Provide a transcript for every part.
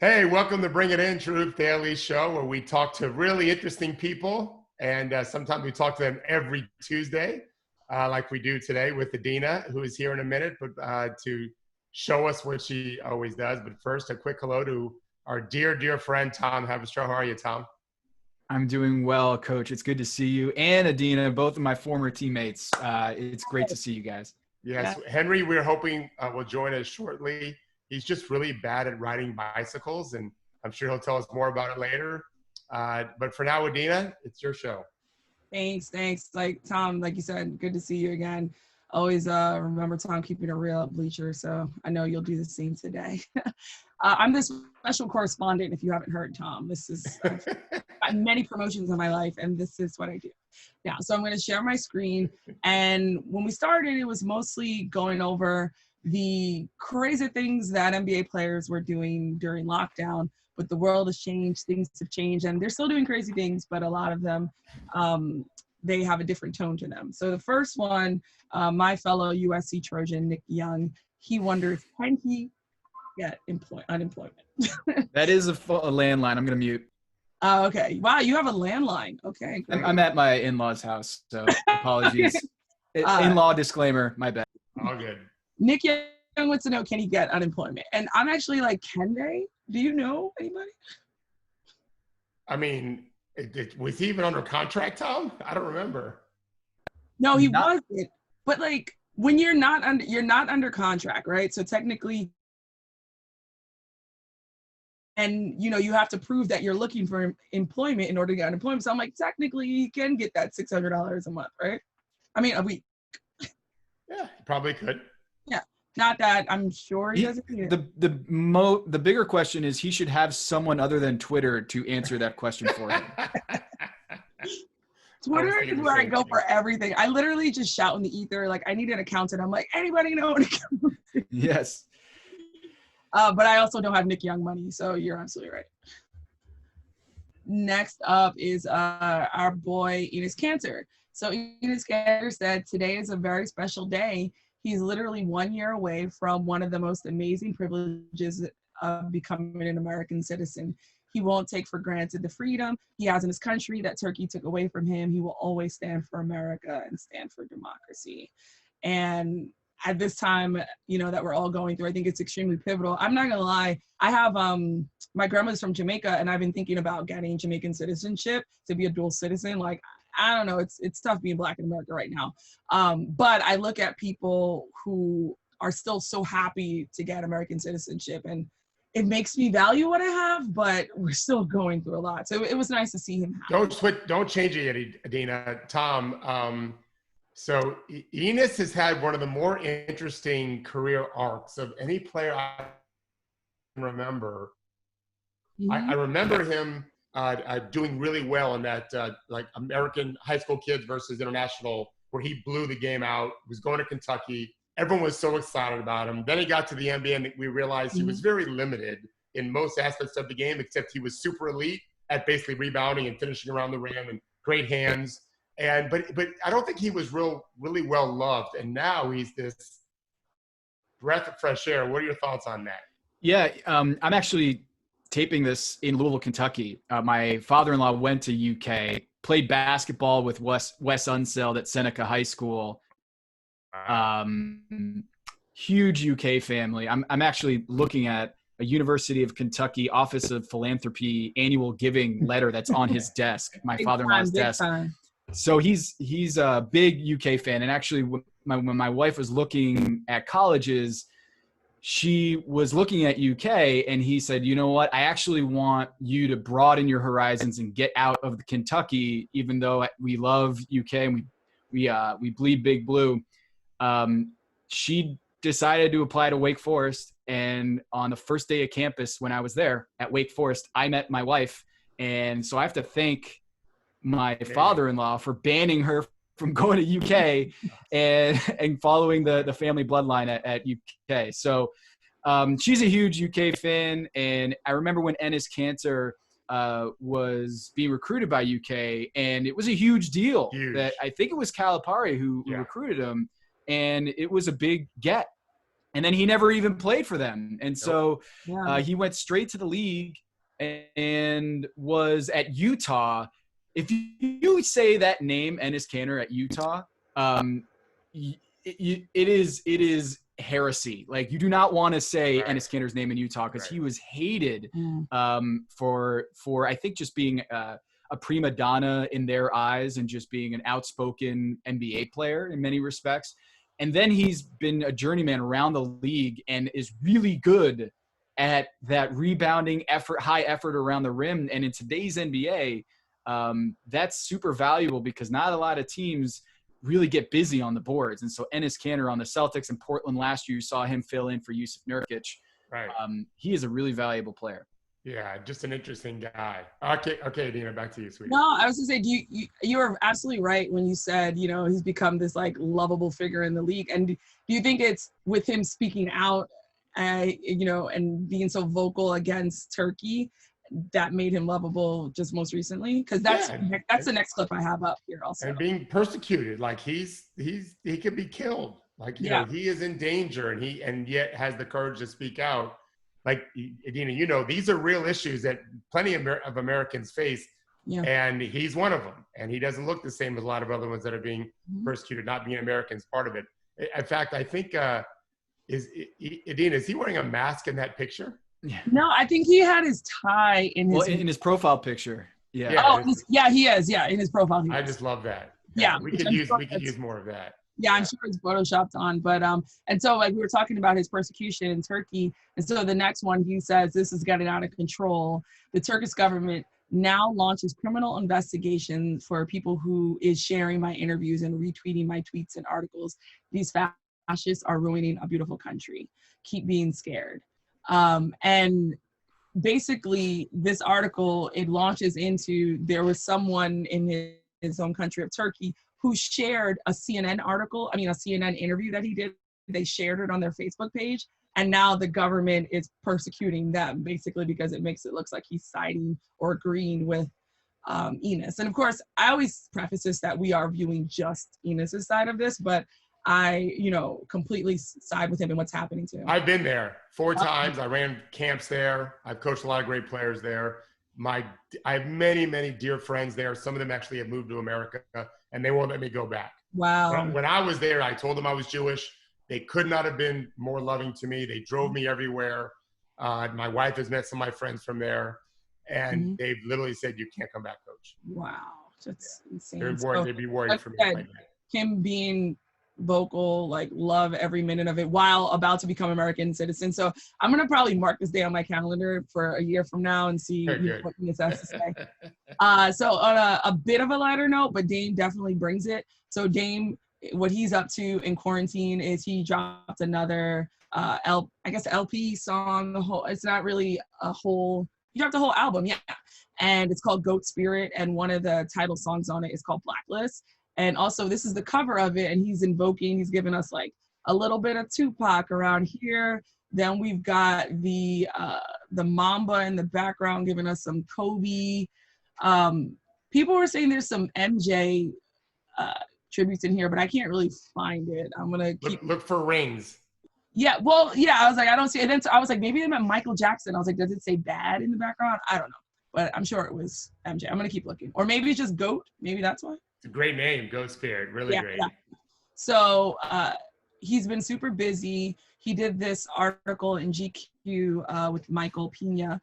Hey, welcome to Bring It In, TrueHoop Daily Show, where we talk to really interesting people, and sometimes we talk to them every Tuesday, like we do today with Adena, who is here in a minute, but to show us what she always does. But first, a quick hello to our dear, dear friend, Tom Haberstroh. How are you, Tom? I'm doing well, Coach. It's good to see you and Adena, both of my former teammates. It's great to see you guys. Yes, Henry, we're hoping will join us shortly. He's just really bad at riding bicycles, and I'm sure he'll tell us more about it later. But for now, Adena, it's your show. Thanks. Like Tom, like you said, good to see you again. Always remember Tom keeping it real at Bleacher, so I know you'll do the same today. I'm the special correspondent, if you haven't heard, Tom. This is I've got many promotions in my life, and this is what I do. Yeah, so I'm going to share my screen. And when we started, it was mostly going over the crazy things that NBA players were doing during lockdown. But the world has changed, things have changed, and they're still doing crazy things, but a lot of them, they have a different tone to them. So the first one, my fellow USC Trojan, Nick Young, he wonders, can he get unemployment? That is a landline. I'm going to mute. Okay. Wow, you have a landline. Okay, great. I'm at my in-laws' house, so apologies. In-law disclaimer, my bad. All good. Nick Young wants to know, can he get unemployment? And I'm actually like, can they? Do you know anybody? I mean, was he even under contract, Tom? I don't remember. No, he wasn't. But like, when you're not under contract, right? So technically, and you have to prove that you're looking for employment in order to get unemployment. So I'm like, technically, you can get that $600 a month, right? I mean, a week. Yeah, probably could. Yeah. Not that I'm sure he doesn't need it. The bigger question is he should have someone other than Twitter to answer that question for him. Twitter is where I go for everything. I literally just shout in the ether, like, I need an accountant. I'm like, anybody know an accountant? Yes. But I also don't have Nick Young money, so you're absolutely right. Next up is our boy Enos Cantor. So Enos Cantor said, today is a very special day. He's literally 1 year away from one of the most amazing privileges of becoming an American citizen. He won't take for granted the freedom he has in his country that Turkey took away from him. He will always stand for America and stand for democracy. And at this time, that we're all going through, I think it's extremely pivotal. I'm not gonna lie, I have my grandma's from Jamaica, and I've been thinking about getting Jamaican citizenship to be a dual citizen. Like, I don't know, it's tough being Black in America right now. But I look at people who are still so happy to get American citizenship, and it makes me value what I have, but we're still going through a lot. So it was nice to see him happy. Don't change it yet, Adena. Tom, so Enos has had one of the more interesting career arcs of any player I can remember. Mm-hmm. I remember him doing really well in that like American high school kids versus international, where he blew the game out, was going to Kentucky. Everyone was so excited about him. Then he got to the NBA, and we realized he was very limited in most aspects of the game, except he was super elite at basically rebounding and finishing around the rim and great hands. But I don't think he was really well loved. And now he's this breath of fresh air. What are your thoughts on that? Yeah, I'm actually taping this in Louisville, Kentucky. My father-in-law went to UK, played basketball with Wes Unseld at Seneca High School. Huge UK family. I'm actually looking at a University of Kentucky Office of Philanthropy annual giving letter that's on his desk, my father-in-law's desk. So he's a big UK fan. And actually, when my wife was looking at colleges, she was looking at UK, and he said, you know what, I actually want you to broaden your horizons and get out of the Kentucky, even though we love UK and we bleed big blue. She decided to apply to Wake Forest. And on the first day of campus, when I was there at Wake Forest, I met my wife. And so I have to thank my father-in-law for banning her from going to UK and following the family bloodline at UK. So she's a huge UK fan. And I remember when Enos Cantor was being recruited by UK, and it was a huge deal. That I think it was Calipari who recruited him, and it was a big get. And then he never even played for them. And so he went straight to the league and was at Utah. If you say that name, Enes Kanter at Utah, it is heresy. Like, you do not want to say Enes Kanter's name in Utah, because he was hated for I think just being a prima donna in their eyes and just being an outspoken NBA player in many respects. And then he's been a journeyman around the league and is really good at that rebounding effort, high effort around the rim. And in today's NBA, that's super valuable, because not a lot of teams really get busy on the boards. And so Enes Kanter on the Celtics in Portland last year, you saw him fill in for Yusuf Nurkic. Right. He is a really valuable player. Yeah, just an interesting guy. Okay, Adena, back to you, sweetie. No, I was gonna say, you were absolutely right when you said, he's become this like lovable figure in the league. And do you think it's with him speaking out, and being so vocal against Turkey that made him lovable just most recently? Because that's the next clip I have up here also. And being persecuted, like he could be killed. Like he is in danger, and yet has the courage to speak out. Like, Adena, these are real issues that plenty of Americans face, and he's one of them. And he doesn't look the same as a lot of other ones that are being persecuted, not being Americans part of it. In fact, I think, Adena, is he wearing a mask in that picture? Yeah. No, I think he had his tie in his profile picture. Yeah. He is. Yeah, in his profile. I just love that. Yeah. We could use more of that. Yeah, I'm sure it's photoshopped on, but and so like we were talking about his persecution in Turkey, and so the next one he says this is getting out of control. The Turkish government now launches criminal investigation for people who is sharing my interviews and retweeting my tweets and articles. These fascists are ruining a beautiful country. Keep being scared. And basically this article, it launches into, there was someone in his own country of Turkey who shared a CNN interview that he did. They shared it on their Facebook page. And now the government is persecuting them basically because it makes it look like he's siding or agreeing with Enes. And of course, I always preface this that we are viewing just Enes's side of this, but I, completely side with him and what's happening to him. I've been there 4 times. I ran camps there. I've coached a lot of great players there. I have many, many dear friends there. Some of them actually have moved to America, and they won't let me go back. Wow. When I was there, I told them I was Jewish. They could not have been more loving to me. They drove me everywhere. My wife has met some of my friends from there, and they've literally said, "You can't come back, coach." Wow, that's insane. They'd be worried for me. Him being vocal, like love every minute of it while about to become American citizen. So I'm gonna probably mark this day on my calendar for a year from now and see what he has to say. So on a bit of a lighter note, but Dame definitely brings it. So Dame, what he's up to in quarantine is he dropped another LP song. It's not really a whole. He dropped a whole album, and it's called Goat Spirit, and one of the title songs on it is called Blacklist. And also, this is the cover of it, and he's giving us like a little bit of Tupac around here. Then we've got the Mamba in the background giving us some Kobe. People were saying there's some MJ tributes in here, but I can't really find it. I'm gonna look for rings. Yeah, well, I was like, I don't see it. Then I was like, maybe they meant Michael Jackson. I was like, does it say Bad in the background? I don't know, but I'm sure it was MJ. I'm gonna keep looking, or maybe it's just Goat. Maybe that's why. It's a great name, Goat Spirit. Really great. Yeah. So he's been super busy. He did this article in GQ with Michael Pena.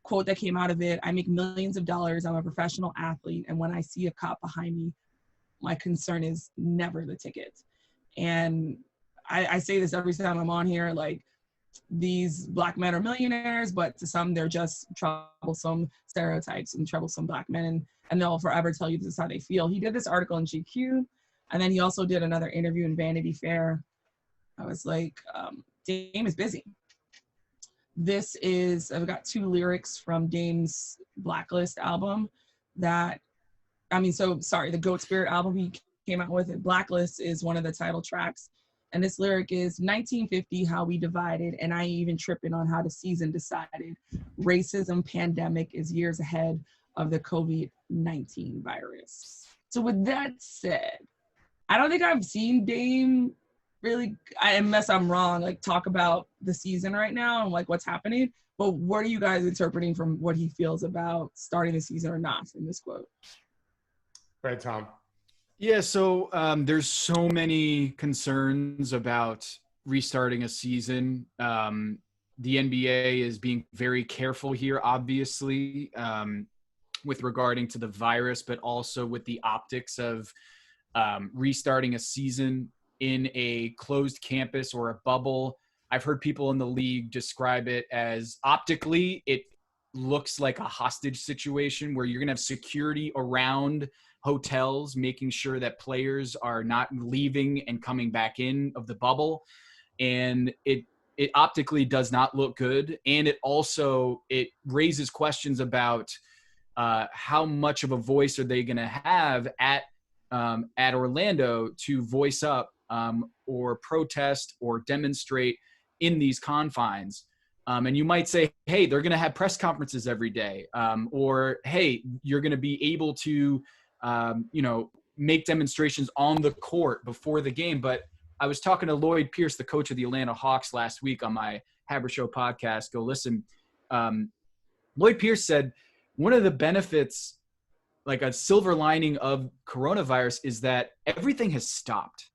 Quote that came out of it: "I make millions of dollars. I'm a professional athlete, and when I see a cop behind me, my concern is never the ticket." And I say this every time I'm on here, like, these black men are millionaires, but to some they're just troublesome stereotypes and troublesome black men, and they'll forever tell you this is how they feel. He did this article in GQ, and then he also did another interview in Vanity Fair. I was like, Dame is busy. I've got 2 lyrics from Dame's Blacklist album the Goat Spirit album he came out with. Blacklist is one of the title tracks. And this lyric is, 1950, how we divided, and I ain't even tripping on how the season decided. Racism pandemic is years ahead of the COVID-19 virus. So with that said, I don't think I've seen Dame really, unless I'm wrong, like talk about the season right now and like what's happening. But what are you guys interpreting from what he feels about starting the season or not in this quote? Right, Tom. Yeah, so there's so many concerns about restarting a season. The NBA is being very careful here, obviously, with regarding to the virus, but also with the optics of restarting a season in a closed campus or a bubble. I've heard people in the league describe it as optically, it looks like a hostage situation where you're going to have security around hotels, making sure that players are not leaving and coming back in of the bubble. And it optically does not look good. And it raises questions about how much of a voice are they going to have at Orlando to voice up or protest or demonstrate in these confines. And you might say, hey, they're going to have press conferences every day. Or, hey, you're going to be able to, make demonstrations on the court before the game. But I was talking to Lloyd Pierce, the coach of the Atlanta Hawks, last week on my Habershow podcast. Go listen. Lloyd Pierce said one of the benefits, like a silver lining of coronavirus, is that everything has stopped.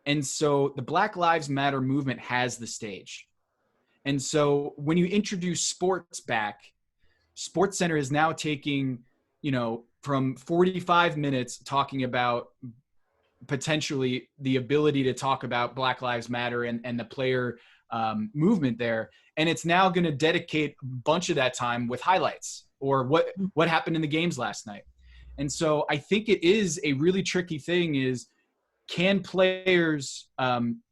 And so the Black Lives Matter movement has the stage. And so when you introduce sports back, SportsCenter is now taking, from 45 minutes talking about potentially the ability to talk about Black Lives Matter and the player movement there. And it's now going to dedicate a bunch of that time with highlights or what happened in the games last night. And so I think it is a really tricky thing is, can players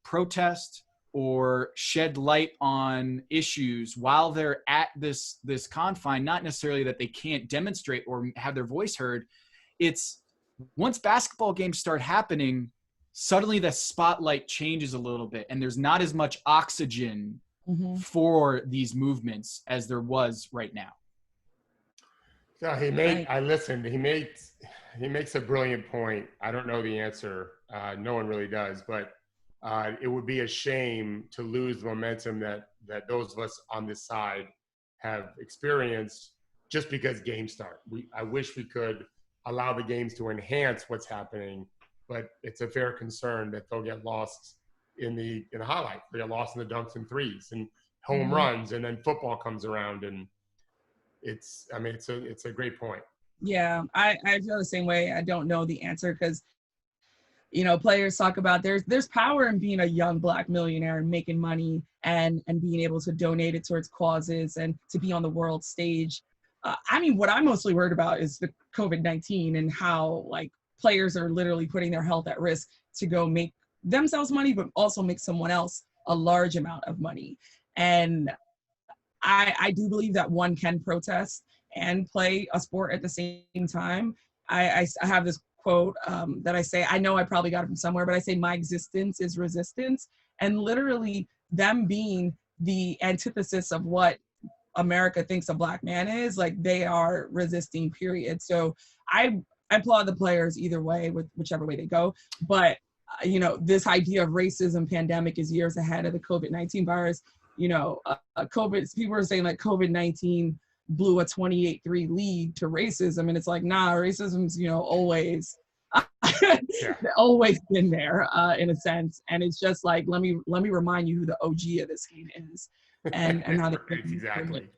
protest or shed light on issues while they're at this confine? Not necessarily that they can't demonstrate or have their voice heard. It's once basketball games start happening, suddenly the spotlight changes a little bit and there's not as much oxygen for these movements as there was right now. Yeah, I listened. He makes a brilliant point. I don't know the answer. No one really does, but it would be a shame to lose the momentum that those of us on this side have experienced just because games start. I wish we could allow the games to enhance what's happening, but it's a fair concern that they'll get lost in the highlight. They get lost in the dunks and threes and home runs, and then football comes around, and it's a great point. Yeah, I feel the same way. I don't know the answer because, players talk about there's power in being a young Black millionaire and making money and being able to donate it towards causes and to be on the world stage. What I'm mostly worried about is the COVID-19 and how players are literally putting their health at risk to go make themselves money, but also make someone else a large amount of money. And I do believe that one can protest and play a sport at the same time. I have this quote that I say, I know I probably got it from somewhere, but I say my existence is resistance. And literally them being the antithesis of what America thinks a Black man is, they are resisting, period. So I applaud the players either way, with whichever way they go. But, this idea of racism pandemic is years ahead of the COVID-19 virus. People are saying COVID-19 blew a 28-3 lead to racism. And it's nah, racism's, always, always been there in a sense. And it's just let me remind you who the OG of this game is. And how the exactly.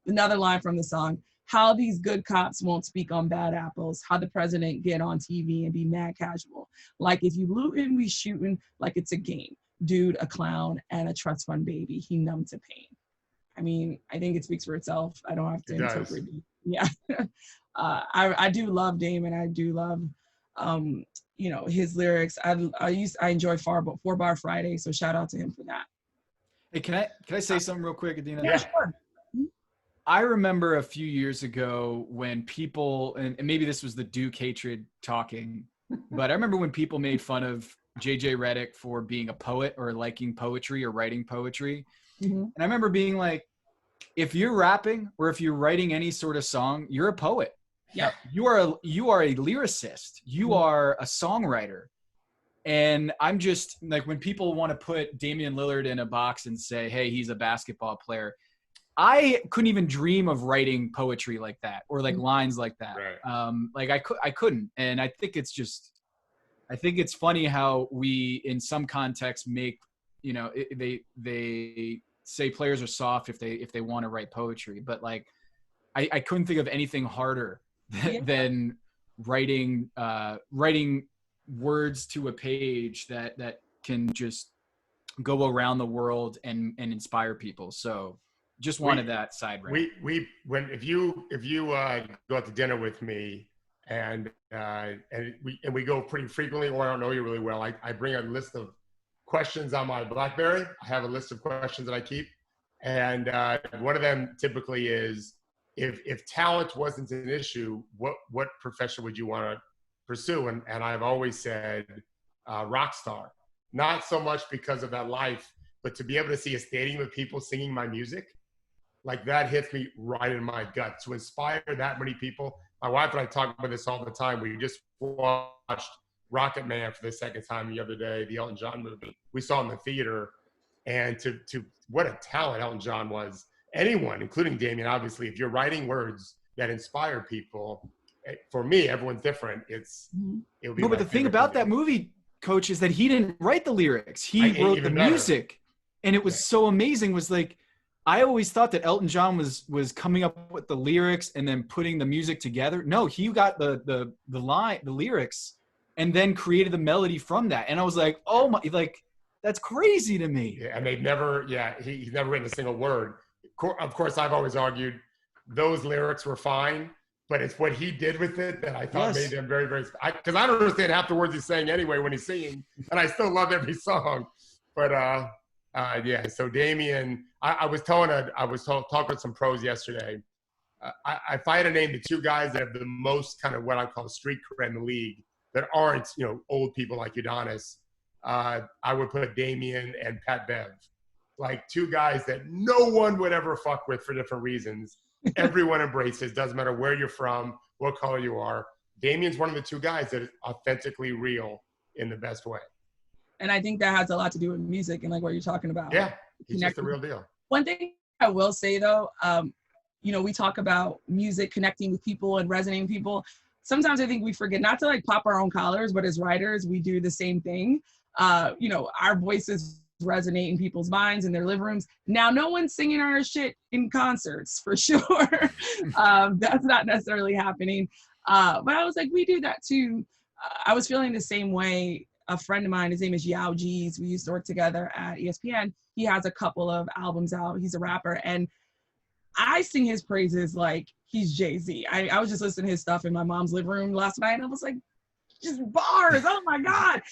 Another line from the song, how these good cops won't speak on bad apples, how the president get on TV and be mad casual. If you looting, we shooting like it's a game. Dude, a clown, and a trust fund baby. He numb to pain. I think it speaks for itself. I don't have to interpret it. Yeah. I do love Damon. I do love, his lyrics. I enjoy 4-Bar Friday, so shout out to him for that. Hey, can I say something real quick, Adena? Yeah, sure. I remember a few years ago when people, and maybe this was the Duke hatred talking, but I remember when people made fun of JJ Redick for being a poet or liking poetry or writing poetry. And I remember being if you're rapping or if you're writing any sort of song, you're a poet. Yeah. You are a lyricist. You are a songwriter. And I'm just like, when people want to put Damian Lillard in a box and say, hey, he's a basketball player, I couldn't even dream of writing poetry like that or like lines like that. Right. Like I couldn't. And I think it's funny how we, in some contexts, make, they say players are soft if they want to write poetry, but like, I couldn't think of anything harder than writing words to a page that can just go around the world and inspire people. So just wanted that side rant. If you go out to dinner with me and we go pretty frequently, or I don't know you really well, I bring a list of questions on my BlackBerry. I have a list of questions that I keep, and one of them typically is, if talent wasn't an issue, what profession would you want to pursue? And I've always said rock star. Not so much because of that life, but to be able to see a stadium of people singing my music, like that hits me right in my gut. To inspire that many people. My wife and I talk about this all the time. We just watched Rocket Man for the second time the other day, the Elton John movie. We saw it in the theater, and to what a talent Elton John was. Anyone, including Damian, obviously, if you're writing words that inspire people, for me, everyone's different. It'll be. No, but the thing about that movie, Coach, is that he didn't write the lyrics. He wrote the music, and it was so amazing. Was like, I always thought that Elton John was coming up with the lyrics and then putting the music together. No, he got the lyrics, and then created the melody from that. And I was like, oh my, like that's crazy to me. Yeah, and they've never, he's never written a single word. Of course, I've always argued those lyrics were fine, but it's what he did with it that I thought made them very, very. Because I don't understand half the words he's saying anyway when he's singing, and I still love every song. But so Damian, I was talking with some pros yesterday. If I had to name the two guys that have the most kind of what I call street cred in the league that aren't old people like Udonis, I would put Damian and Pat Bev. Like two guys that no one would ever fuck with for different reasons. Everyone embraces, doesn't matter where you're from, what color you are. Damian's one of the two guys that is authentically real in the best way. And I think that has a lot to do with music and like what you're talking about. Yeah, he's just the real deal. One thing I will say though, we talk about music connecting with people and resonating with people. Sometimes I think we forget not to like pop our own collars, but as writers, we do the same thing. Our voices resonate in people's minds in their living rooms. Now, no one's singing our shit in concerts for sure. That's not necessarily happening. But I was like, we do that too. I was feeling the same way. A friend of mine, his name is Yao G's. We used to work together at ESPN. He has a couple of albums out. He's a rapper. And I sing his praises like he's Jay-Z. I was just listening to his stuff in my mom's living room last night. And I was like, just bars. Oh my God.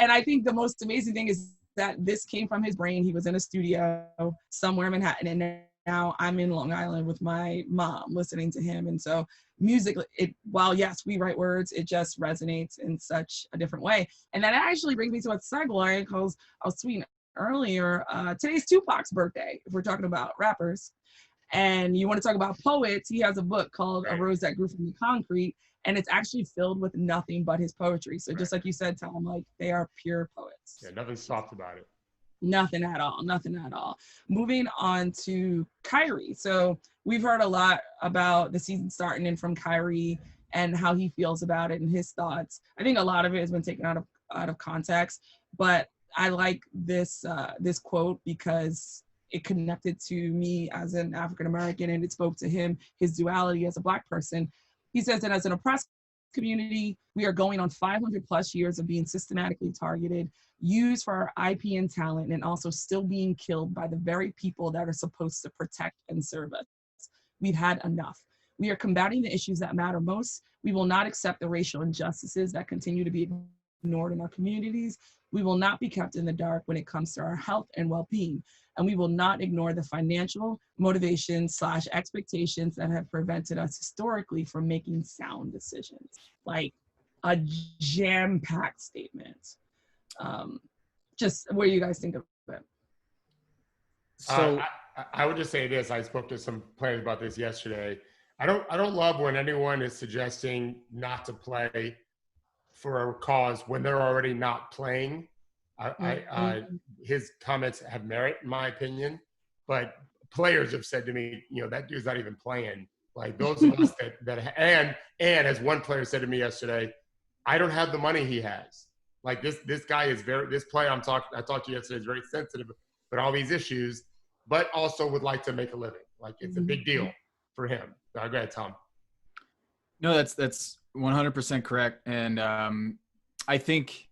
And I think the most amazing thing is that this came from his brain. He was in a studio somewhere in Manhattan, and now I'm in Long Island with my mom listening to him. And so music, while yes, we write words, it just resonates in such a different way. And that actually brings me to a segue, because I was tweeting earlier, today's Tupac's birthday, if we're talking about rappers. And you want to talk about poets, he has a book called A Rose That Grew from the Concrete, and it's actually filled with nothing but his poetry. So just like you said, Tom, like they are pure poets. Yeah, nothing soft about it. Nothing at all. Nothing at all. Moving on to Kyrie. So we've heard a lot about the season starting and from Kyrie and how he feels about it and his thoughts. I think a lot of it has been taken out of context, but I like this quote because it connected to me as an African American, and it spoke to him, his duality as a Black person. He says that as an oppressed community, we are going on 500 plus years of being systematically targeted, used for our IP and talent, and also still being killed by the very people that are supposed to protect and serve us. We've had enough. We are combating the issues that matter most. We will not accept the racial injustices that continue to be ignored in our communities. We will not be kept in the dark when it comes to our health and well-being. And we will not ignore the financial motivations / expectations that have prevented us historically from making sound decisions. Like a jam-packed statement. Just what do you guys think of it? So I would just say this. I spoke to some players about this yesterday. I don't love when anyone is suggesting not to play for a cause when they're already not playing. His comments have merit, in my opinion, but players have said to me, that dude's not even playing. Like those of us and as one player said to me yesterday, I don't have the money he has. Like this guy is this player I talked to you yesterday is very sensitive about all these issues, but also would like to make a living. Like it's a big deal for him. Go ahead, Tom. No, that's 100% correct. And I think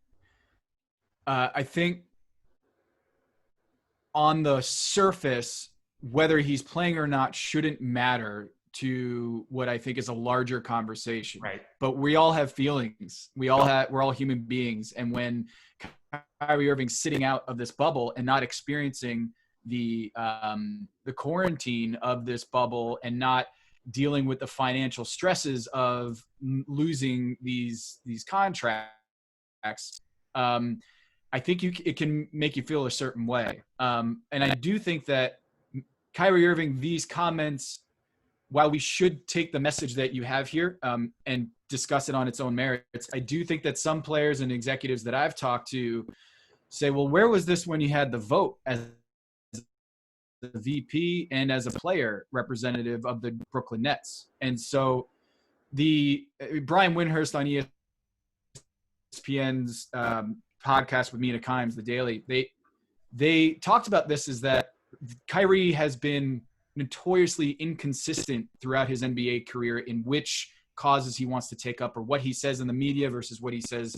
on the surface, whether he's playing or not shouldn't matter to what I think is a larger conversation. Right. But we all have feelings. We're all human beings. And when Kyrie Irving's sitting out of this bubble and not experiencing the quarantine of this bubble and not dealing with the financial stresses of losing these contracts, I think it can make you feel a certain way. And I do think that Kyrie Irving, these comments, while we should take the message that you have here and discuss it on its own merits, I do think that some players and executives that I've talked to say, well, where was this when you had the vote as the VP and as a player representative of the Brooklyn Nets? And so Brian Windhurst on ESPN's podcast with Mina Kimes, The Daily, they talked about this, is that Kyrie has been notoriously inconsistent throughout his NBA career in which causes he wants to take up or what he says in the media versus what he says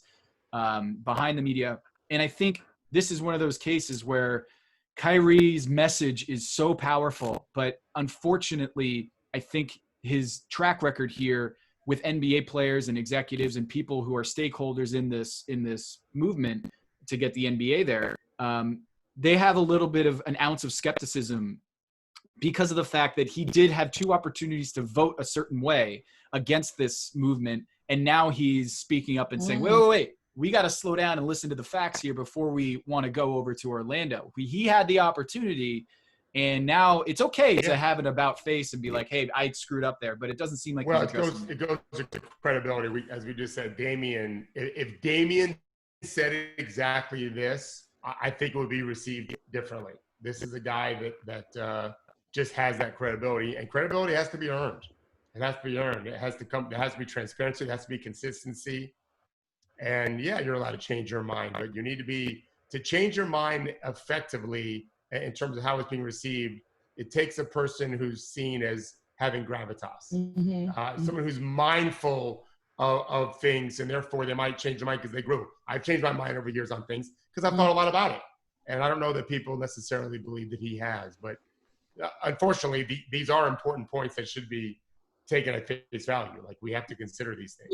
behind the media. And I think this is one of those cases where Kyrie's message is so powerful, but unfortunately, I think his track record here with NBA players and executives and people who are stakeholders in this movement to get the NBA there, they have a little bit of an ounce of skepticism because of the fact that he did have two opportunities to vote a certain way against this movement. And now he's speaking up and saying, wait, we got to slow down and listen to the facts here before we want to go over to Orlando. He had the opportunity, and now it's okay to have an about face and be like, hey, I screwed up there, but it doesn't seem like it goes to credibility. As we just said, if Damian said exactly this, I think it would be received differently. This is a guy that just has that credibility, and credibility has to be earned. It has to be earned. It has to come. There has to be transparency. It has to be consistency. And you're allowed to change your mind, but you need to change your mind effectively in terms of how it's being received. It takes a person who's seen as having gravitas, someone who's mindful of things, and therefore they might change their mind because they grew. I've changed my mind over years on things because I've thought a lot about it. And I don't know that people necessarily believe that he has, but unfortunately, these are important points that should be taken at face value. Like, we have to consider these things.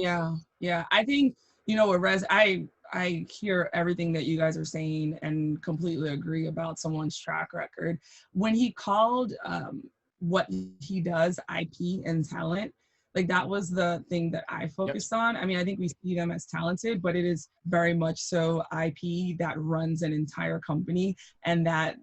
Yeah. I think, with Rez, I hear everything that you guys are saying and completely agree about someone's track record. When he called what he does IP and talent, like, that was the thing that I focused on. I mean, I think we see them as talented, but it is very much so IP that runs an entire company, and that,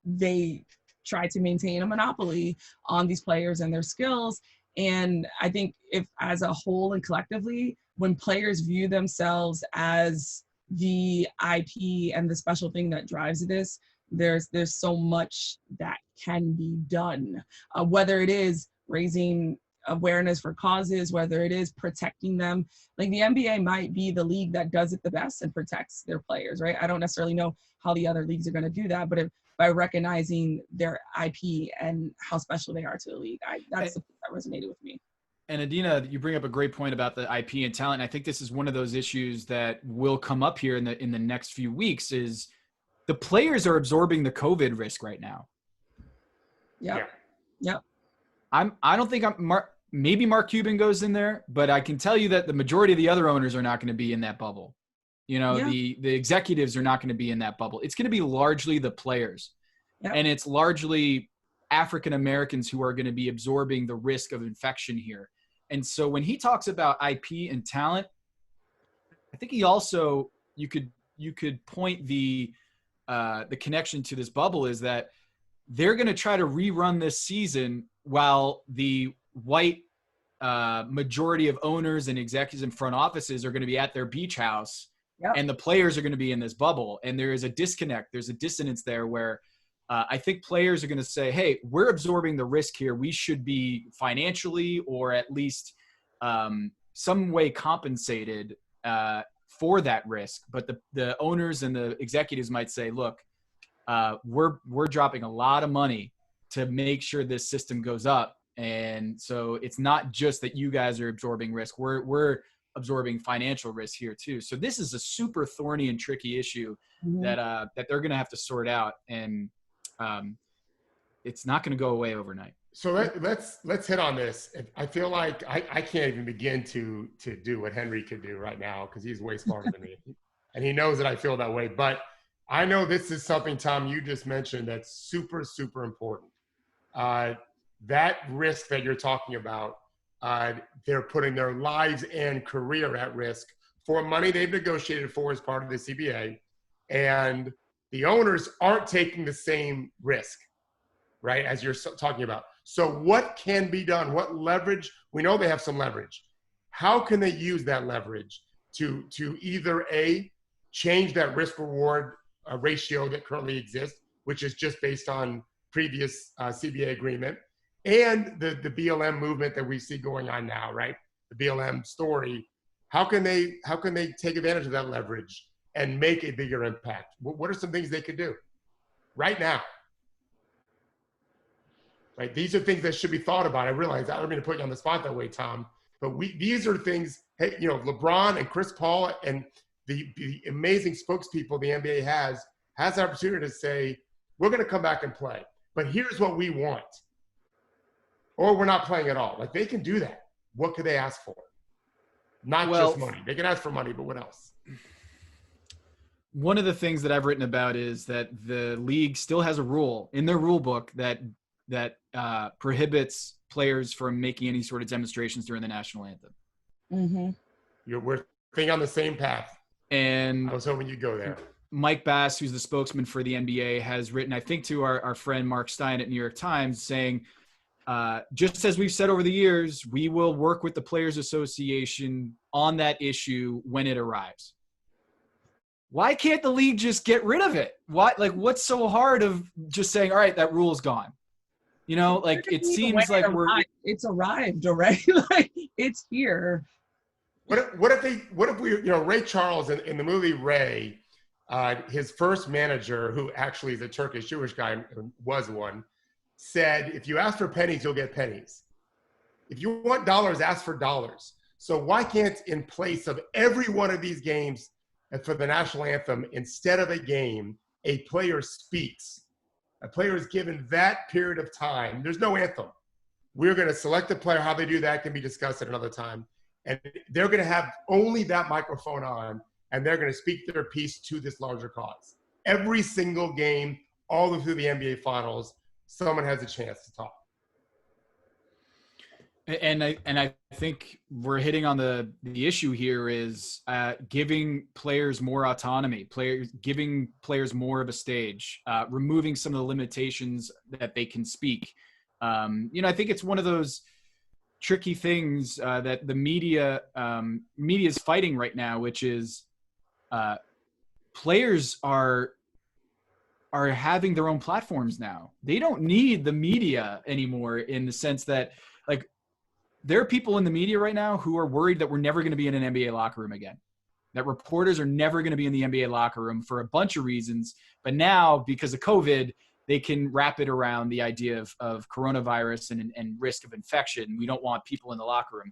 they try to maintain a monopoly on these players and their skills. And I think if, as a whole and collectively, when players view themselves as the IP and the special thing that drives this, there's so much that can be done, whether it is raising awareness for causes, whether it is protecting them. Like, the NBA might be the league that does it the best and protects their players, right? I don't necessarily know how the other leagues are going to do that, but by recognizing their IP and how special they are to the league, that's something that resonated with me. And Adena, you bring up a great point about the IP and talent. I think this is one of those issues that will come up here in the next few weeks. Is the players are absorbing the COVID risk right now. Yep. I don't think maybe Mark Cuban goes in there, but I can tell you that the majority of the other owners are not going to be in that bubble. The executives are not going to be in that bubble. It's going to be largely the players, and it's largely African Americans who are going to be absorbing the risk of infection here. And so when he talks about IP and talent, I think he also, you could point the connection to this bubble is that they're going to try to rerun this season while the white majority of owners and executives and front offices are going to be at their beach house, Yep. and the players are going to be in this bubble. And there is a disconnect. There's a dissonance there where I think players are going to say, hey, we're absorbing the risk here. We should be financially or at least some way compensated for that risk. But the owners and the executives might say, look, we're dropping a lot of money to make sure this system goes up. And so it's not just that you guys are absorbing risk. We're absorbing financial risk here too. So this is a super thorny and tricky issue that they're going to have to sort out. And it's not going to go away overnight. So let's hit on this. I feel like I can't even begin to do what Henry could do right now because he's way smarter than me. And he knows that I feel that way. But I know this is something, Tom, you just mentioned that's super, super important. That risk that you're talking about, they're putting their lives and career at risk for money they've negotiated for as part of the CBA. And the owners aren't taking the same risk, right, as you're talking about. So what can be done? What leverage? We know they have some leverage. How can they use that leverage to either A, change that risk-reward ratio that currently exists, which is just based on previous CBA agreement, and the BLM movement that we see going on now, right? The BLM story. How can they take advantage of that leverage and make a bigger impact? What are some things they could do right now? Right, these are things that should be thought about. I realize I don't mean to put you on the spot that way, Tom, but these are things. Hey, LeBron and Chris Paul and the amazing spokespeople the NBA has the opportunity to say, we're going to come back and play, but here's what we want. Or we're not playing at all. Like, they can do that. What could they ask for? Not just money. They can ask for money, but what else? One of the things that I've written about is that the league still has a rule in their rule book that prohibits players from making any sort of demonstrations during the national anthem. Mm-hmm. We're thinking on the same path. And I was hoping you'd go there. Mike Bass, who's the spokesman for the NBA, has written, I think, to our friend Mark Stein at New York Times saying, just as we've said over the years, we will work with the Players Association on that issue when it arrives. Why can't the league just get rid of it? What's so hard of just saying, all right, that rule is gone? It seems like it's arrived already. Like, it's here. What if we Ray Charles in the movie Ray, his first manager, who actually is a Turkish Jewish guy, was one, said, if you ask for pennies, you'll get pennies. If you want dollars, ask for dollars. So why can't, in place of every one of these games for the national anthem, instead of a game, a player speaks? A player is given that period of time. There's no anthem. We're going to select the player. How they do that can be discussed at another time. And they're going to have only that microphone on, and they're going to speak their piece to this larger cause. Every single game, all the way through the NBA Finals, someone has a chance to talk. And I think we're hitting on the issue here is giving players more autonomy, giving players more of a stage, removing some of the limitations that they can speak. I think it's one of those tricky things that the media is fighting right now, which is players are having their own platforms now. They don't need the media anymore, in the sense that, like, there are people in the media right now who are worried that we're never going to be in an NBA locker room again, that reporters are never going to be in the NBA locker room for a bunch of reasons. But now, because of COVID, they can wrap it around the idea of coronavirus and risk of infection. We don't want people in the locker room.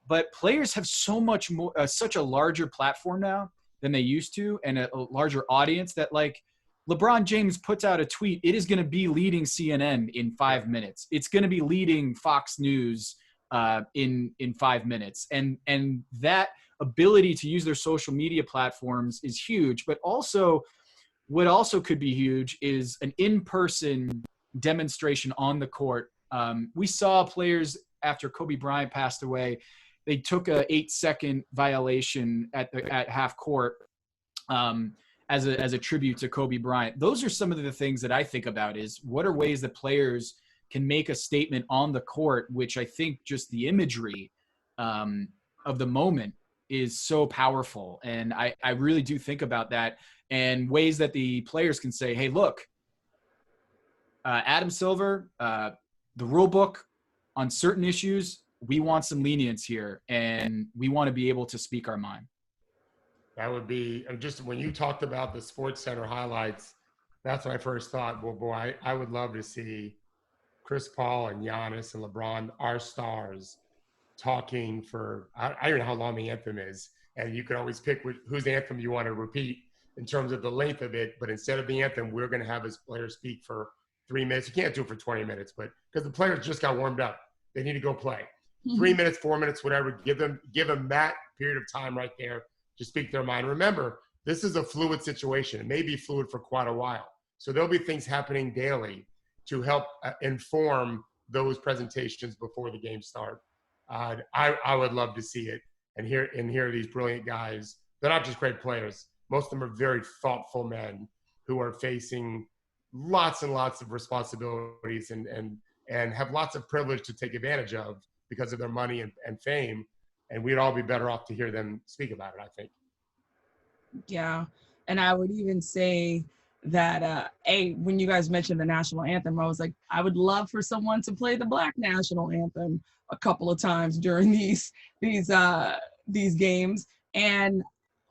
But players have so much more, such a larger platform now than they used to, and a larger audience, that, like, LeBron James puts out a tweet, it is going to be leading CNN in 5 minutes. It's going to be leading Fox News in 5 minutes. And that ability to use their social media platforms is huge. But also, what also could be huge is an in-person demonstration on the court. We saw players, after Kobe Bryant passed away, they took a 8-second violation at half court as a tribute to Kobe Bryant. Those are some of the things that I think about, is what are ways that players can make a statement on the court, which I think just the imagery of the moment is so powerful. And I really do think about that and ways that the players can say, hey, look, Adam Silver, the rule book on certain issues, we want some lenience here, and we want to be able to speak our mind. That would be just when you talked about the Sports Center highlights, that's when I first thought, well, boy, I would love to see Chris Paul and Giannis and LeBron, our stars, talking for, I don't know how long the anthem is. And you can always pick whose anthem you want to repeat in terms of the length of it. But instead of the anthem, we're going to have his players speak for 3 minutes. You can't do it for 20 minutes, but because the players just got warmed up, they need to go play. 3 minutes, 4 minutes, whatever. Give them that period of time right there to speak their mind. Remember, this is a fluid situation. It may be fluid for quite a while. So there'll be things happening daily to help inform those presentations before the game start. I would love to see it and hear these brilliant guys. They're not just great players. Most of them are very thoughtful men who are facing lots and lots of responsibilities and have lots of privilege to take advantage of because of their money and fame. And we'd all be better off to hear them speak about it, I think. Yeah. And I would even say that, when you guys mentioned the national anthem, I was like, I would love for someone to play the Black national anthem a couple of times during these games. And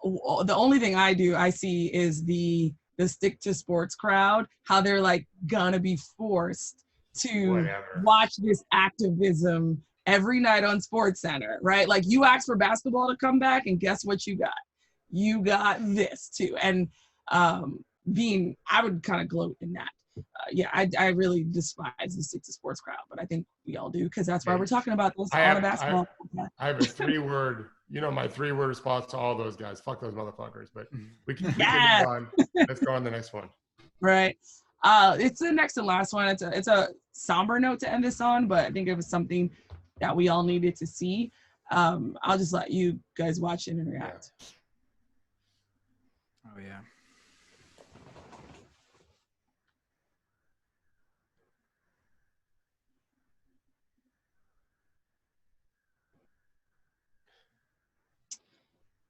the only thing I see is the stick to sports crowd, how they're like gonna be forced to watch this activism every night on Sports Center, right? Like, you asked for basketball to come back, and guess what you got? You got this too. And I would kind of gloat in that. I really despise the stick to sports crowd, but I think we all do, because that's why we're talking about this on a basketball. I have a 3-word, my 3-word response to all those guys. Fuck those motherfuckers. But we can move on. Let's go on the next one. Right. It's the next and last one. It's a somber note to end this on, but I think it was something that we all needed to see. I'll just let you guys watch it and react. Oh yeah.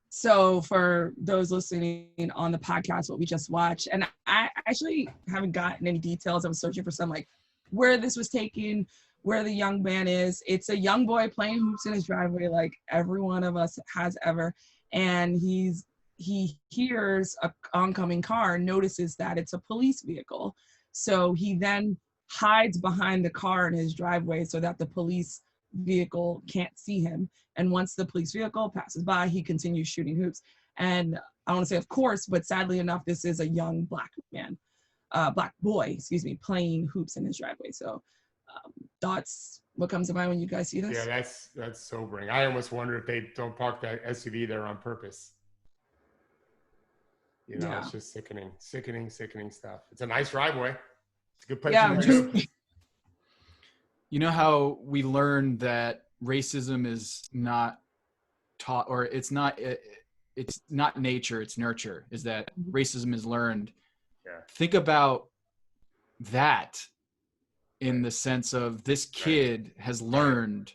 So for those listening on the podcast, what we just watched, and I actually haven't gotten any details. I was searching for some, like, where this was taken, where the young man is. It's a young boy playing hoops in his driveway, like every one of us has ever. And he hears a oncoming car, notices that it's a police vehicle. So he then hides behind the car in his driveway so that the police vehicle can't see him. And once the police vehicle passes by, he continues shooting hoops. And I want to say, of course, but sadly enough, this is a young black boy, playing hoops in his driveway. So thoughts, what comes to mind when you guys see this? Yeah, that's sobering. I almost wonder if they don't park that SUV there on purpose. It's just sickening stuff. It's a nice driveway. It's a good place to do. You know how we learned that racism is not taught, or it's not nature, it's nurture, is that racism is learned. Yeah. Think about that in the sense of this kid has learned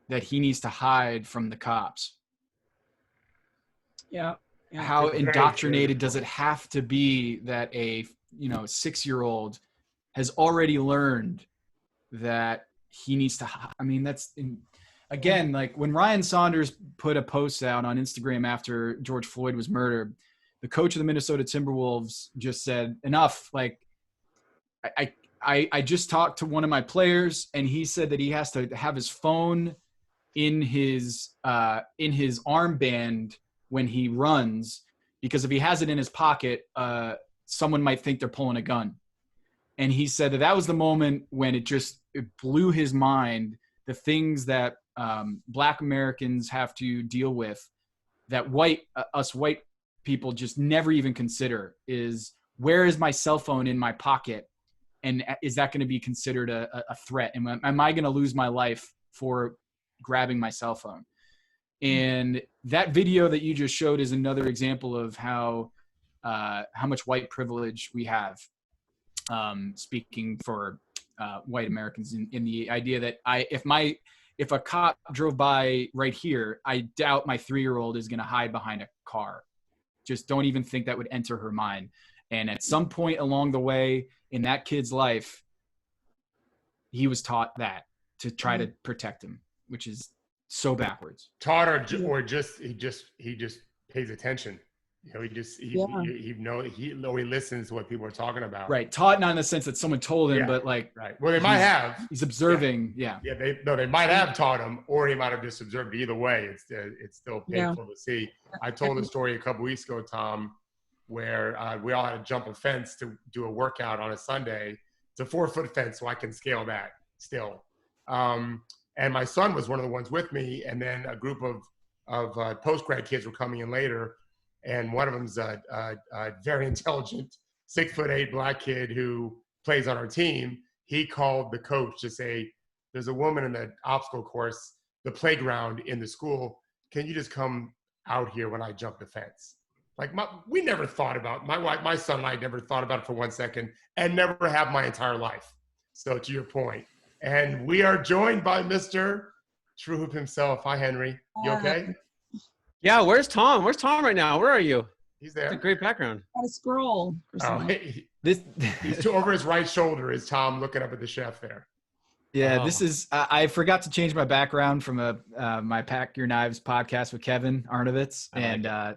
that he needs to hide from the cops. Yeah. How indoctrinated does it have to be that a 6-year-old has already learned that he needs to, again, like when Ryan Saunders put a post out on Instagram after George Floyd was murdered, the coach of the Minnesota Timberwolves just said, enough. Like, I just talked to one of my players, and he said that he has to have his phone in his armband when he runs, because if he has it in his pocket, someone might think they're pulling a gun. And he said that was the moment when it blew his mind, the things that Black Americans have to deal with that us white people just never even consider, is where is my cell phone in my pocket? And is that going to be considered a threat? And am I going to lose my life for grabbing my cell phone? And that video that you just showed is another example of how much white privilege we have. Speaking for white Americans in the idea that if a cop drove by right here, I doubt my 3-year-old is going to hide behind a car. Just don't even think that would enter her mind. And at some point along the way in that kid's life, he was taught that to try to protect him, which is so backwards. Taught or just he just pays attention. You know, he listens to what people are talking about. Right. Taught not in the sense that someone told him, but like, right. Well, they might have. He's observing. Yeah. They might have taught him, or he might have just observed. Either way, it's still painful to see. I told a story a couple weeks ago, Tom, where we all had to jump a fence to do a workout on a Sunday. It's a 4-foot fence, so I can scale that still. And my son was one of the ones with me, and then a group of post-grad kids were coming in later. And one of them's a very intelligent 6'8" black kid who plays on our team. He called the coach to say, "There's a woman in the obstacle course, the playground in the school. Can you just come out here when I jump the fence?" Like we never thought about my son and I never thought about it for 1 second, and never have my entire life. So to your point, and we are joined by Mr. TrueHoop himself. Hi, Henry. You okay? Yeah, where's Tom? Where's Tom right now? Where are you? He's there. That's a great background. Gotta scroll. He's over his right shoulder is Tom looking up at the chef there. Yeah, This is I forgot to change my background from my Pack Your Knives podcast with Kevin Arnovitz.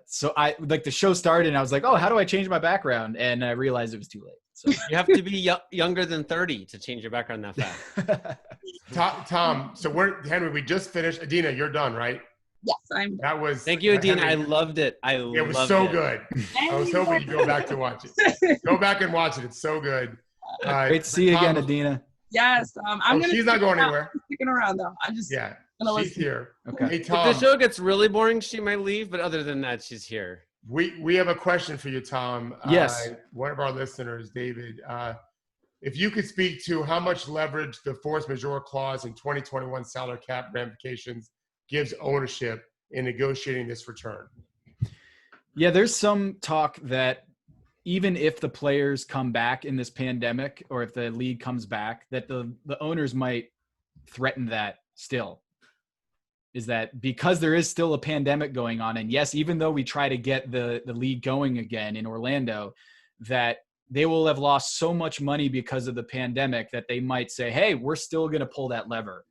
So I like the show started and I was like, oh, how do I change my background? And I realized it was too late. So you have to be younger than 30 to change your background that fast. Tom, so Henry, we just finished. Adena, you're done, right? Yes, I'm done. Thank you, Adena. I loved it. It was so good. I was hoping you'd go back to watch it. Go back and watch it. It's so good. Great to see you again, Adena. Yes, she's not going anywhere. I'm sticking around though. She's here. Okay. Hey, Tom, if the show gets really boring, she might leave. But other than that, she's here. We have a question for you, Tom. Yes. One of our listeners, David, if you could speak to how much leverage the force majeure clause in 2021 salary cap ramifications gives ownership in negotiating this return. Yeah, there's some talk that even if the players come back in this pandemic, or if the league comes back, that the owners might threaten that still. Is that because there is still a pandemic going on, and yes, even though we try to get the league going again in Orlando, that they will have lost so much money because of the pandemic that they might say, hey, we're still going to pull that lever.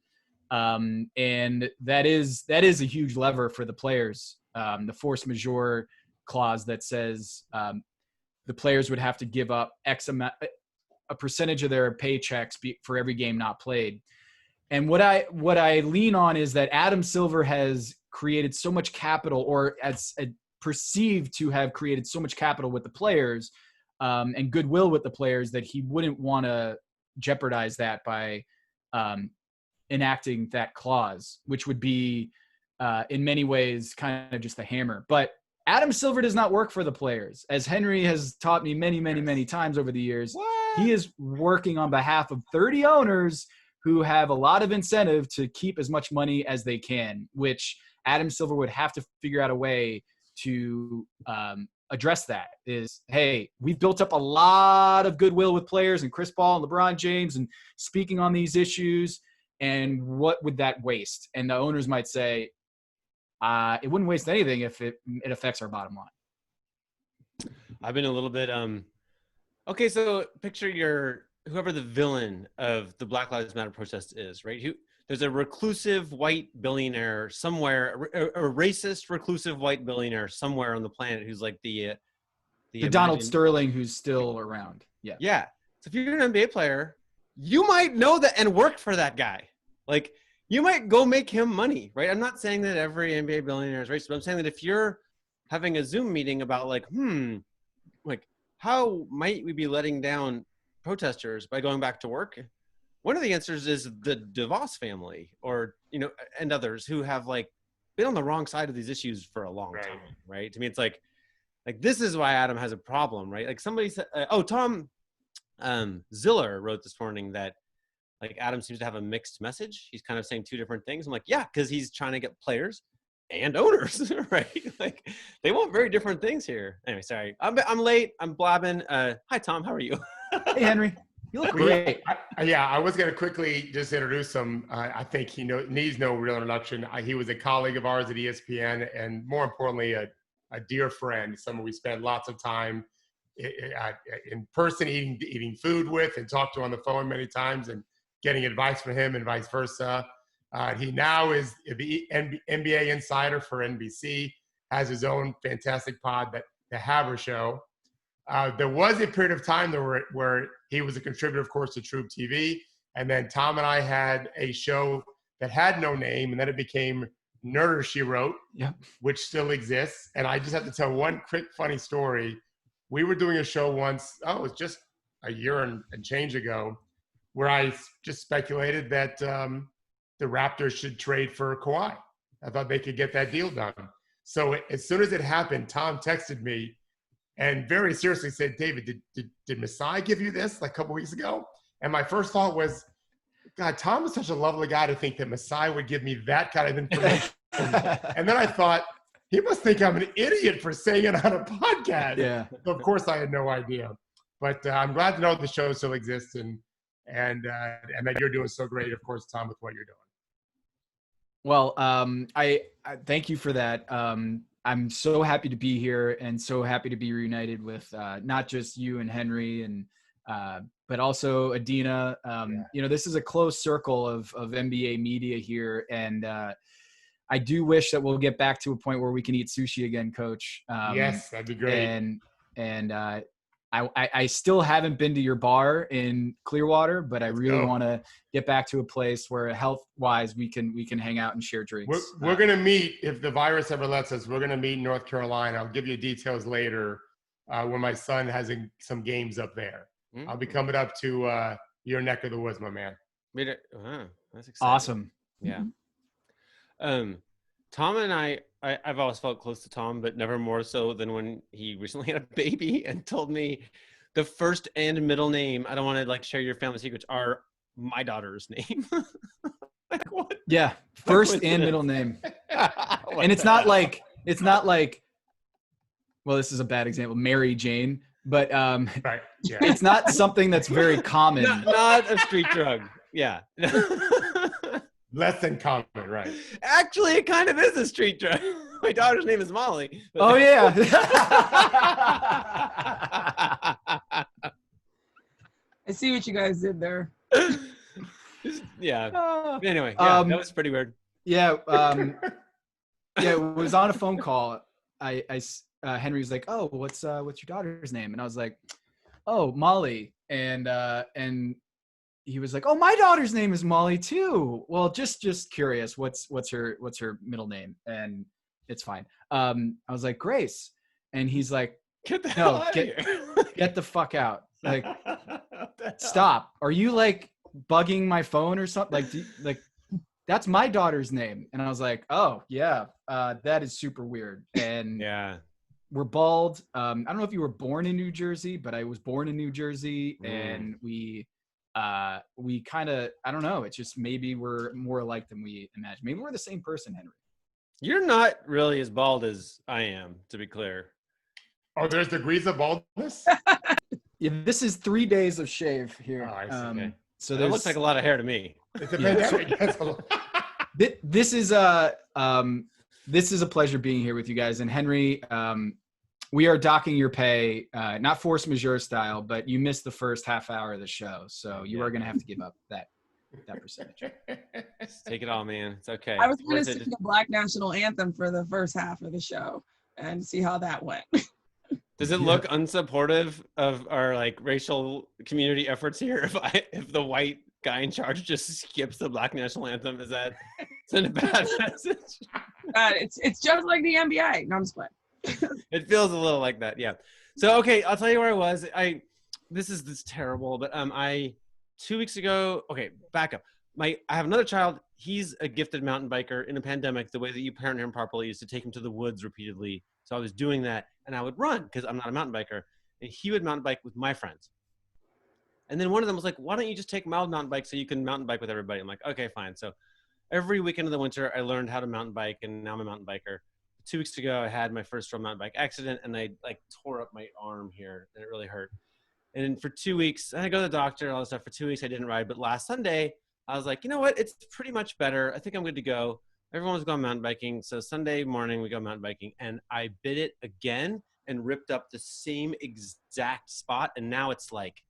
And that is a huge lever for the players. The force majeure clause that says the players would have to give up a percentage of their paychecks for every game not played. And what I lean on is that Adam Silver has created so much capital, or as perceived to have created so much capital with the players and goodwill with the players, that he wouldn't want to jeopardize that by enacting that clause, which would be in many ways kind of just a hammer. But Adam Silver does not work for the players. As Henry has taught me many, many, many times over the years, he is working on behalf of 30 owners who have a lot of incentive to keep as much money as they can, which Adam Silver would have to figure out a way to address. That is, hey, we've built up a lot of goodwill with players and Chris Paul and LeBron James and speaking on these issues, and what would that waste? And the owners might say, it wouldn't waste anything if it affects our bottom line. I've been a little bit okay, so picture whoever the villain of the Black Lives Matter protest is, right? There's a reclusive white billionaire somewhere, a racist reclusive white billionaire somewhere on the planet who's like the Donald Sterling who's still around. Yeah. Yeah. So if you're an NBA player, you might know that and work for that guy. Like, you might go make him money, right? I'm not saying that every NBA billionaire is racist, but I'm saying that if you're having a Zoom meeting about like how might we be letting down protesters by going back to work? One of the answers is the DeVos family, or, and others who have like been on the wrong side of these issues for a long time, right? To me, it's like this is why Adam has a problem, right? Like somebody said, Tom Ziller wrote this morning that like Adam seems to have a mixed message. He's kind of saying two different things. I'm like, yeah, because he's trying to get players and owners, right? Like they want very different things here. Anyway, sorry, I'm late. I'm blabbing. Hi, Tom. How are you? Hey, Henry. You look great. I was going to quickly just introduce him. I think he needs no real introduction. He was a colleague of ours at ESPN, and more importantly, a dear friend, someone we spent lots of time in person eating food with and talked to on the phone many times and getting advice from him and vice versa. He now is the NBA insider for NBC, has his own fantastic pod, the Habershow. There was a period of time where he was a contributor, of course, to TrueHoop TV. And then Tom and I had a show that had no name, and then it became Nerder, She Wrote, which still exists. And I just have to tell one quick funny story. We were doing a show once, it was just a year and change ago, where I just speculated that the Raptors should trade for Kawhi. I thought they could get that deal done. So as soon as it happened, Tom texted me and very seriously said, David, did Masai give you this like a couple weeks ago? And my first thought was, God, Tom is such a lovely guy to think that Masai would give me that kind of information. And then I thought, he must think I'm an idiot for saying it on a podcast. Yeah. So of course I had no idea. But I'm glad to know the show still exists and that you're doing so great, of course, Tom, with what you're doing. Well, I thank you for that. I'm so happy to be here and so happy to be reunited with not just you and Henry and but also Adena. This is a close circle of NBA media here, and I do wish that we'll get back to a point where we can eat sushi again, Coach. Yes, that'd be great. And I still haven't been to your bar in Clearwater, but I really want to get back to a place where health-wise we can hang out and share drinks. We're going to meet, if the virus ever lets us, we're going to meet in North Carolina. I'll give you details later when my son has some games up there. Mm-hmm. I'll be coming up to your neck of the woods, my man. That's exciting. Awesome. Yeah. Tom and I've always felt close to Tom, but never more so than when he recently had a baby and told me the first and middle name, I don't want to share your family secrets, are my daughter's name. What? Yeah. First and middle name. And it's not like, well, this is a bad example, Mary Jane, but right. Yeah. It's not something that's very common. Not a street drug. Yeah. Less than common, right? Actually, it kind of is a street drug. My daughter's name is Molly. Oh, yeah. I see what you guys did there. Yeah. Anyway, that was pretty weird. Yeah. It was on a phone call. Henry was like, "Oh, what's your daughter's name?" And I was like, "Oh, Molly." And he was like, "Oh, my daughter's name is Molly too." Well, just curious, what's her middle name? And it's fine. I was like, "Grace," and he's like, "Get the hell out of here. Get the fuck out! Like, stop! Are you bugging my phone or something? That's my daughter's name." And I was like, "Oh yeah, that is super weird." And yeah, we're bald. I don't know if you were born in New Jersey, but I was born in New Jersey, and we kind of, I don't know, it's just maybe we're more alike than we imagined. Maybe we're the same person, Henry. You're not really as bald as I am, to be clear. Oh, there's degrees of baldness? Yeah, this is 3 days of shave here. Oh, I see. Okay. So that looks like a lot of hair to me. It's a pandemic. This is a pleasure being here with you guys. And Henry, we are docking your pay, not force majeure style, but you missed the first half hour of the show. So you are going to have to give up that percentage. Just take it all, man. It's okay. I was going to sing the Black National Anthem for the first half of the show and see how that went. Does it look unsupportive of our racial community efforts here? If the white guy in charge just skips the Black National Anthem, is that a bad message? It's just like the NBA. No, I'm just playing. It feels a little like that, yeah. So okay, I'll tell you where I was. This is terrible, but 2 weeks ago. Okay, back up. I have another child. He's a gifted mountain biker. In a pandemic, the way that you parent him properly is to take him to the woods repeatedly. So I was doing that, and I would run because I'm not a mountain biker, and he would mountain bike with my friends. And then one of them was like, "Why don't you just take mild mountain bike so you can mountain bike with everybody?" I'm like, "Okay, fine." So every weekend of the winter, I learned how to mountain bike, and now I'm a mountain biker. 2 weeks ago, I had my first real mountain bike accident, and I tore up my arm here, and it really hurt. And for 2 weeks, I go to the doctor, all this stuff. For 2 weeks, I didn't ride. But last Sunday, I was like, you know what? It's pretty much better. I think I'm good to go. Everyone was going mountain biking. So Sunday morning, we go mountain biking. And I bit it again and ripped up the same exact spot. And now it's like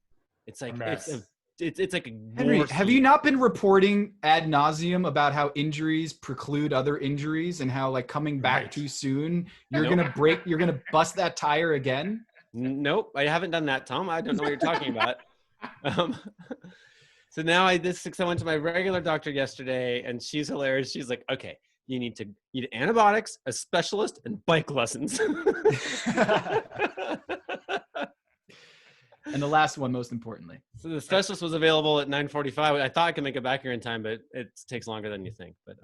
it's like a Henry, have you not been reporting ad nauseum about how injuries preclude other injuries and how like coming back too soon, you're gonna bust that tire again? Nope, I haven't done that, Tom. I don't know what you're talking about. So now I went to my regular doctor yesterday, and she's hilarious. She's like, okay, you need antibiotics, a specialist, and bike lessons. And the last one, most importantly. So the specialist was available at 9:45. I thought I could make it back here in time, but it takes longer than you think. But